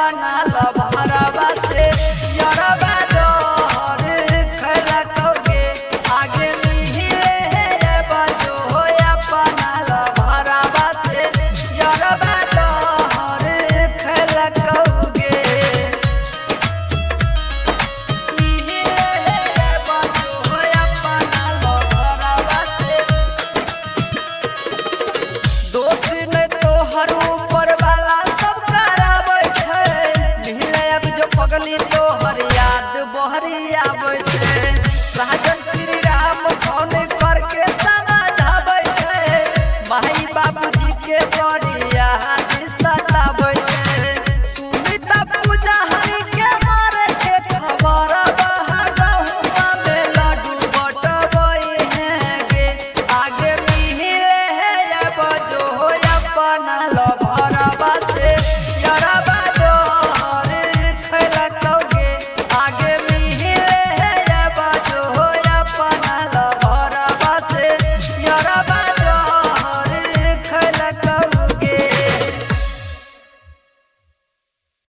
अपना लभरवा से यरबा डोर खलकोगे आगे मिहिले बजो अपना लभरवा से यरबा डोर खलकोगे मिहिले बजो अपना लभरवा से दोस्त ने तोहर ऊपर वाला सब कराबै छै मिले अब जो पगली तोहर याद बहरी आबै छै राजन श्री राम फोन करके समझाबै छै माई बाबूजी के बड़ी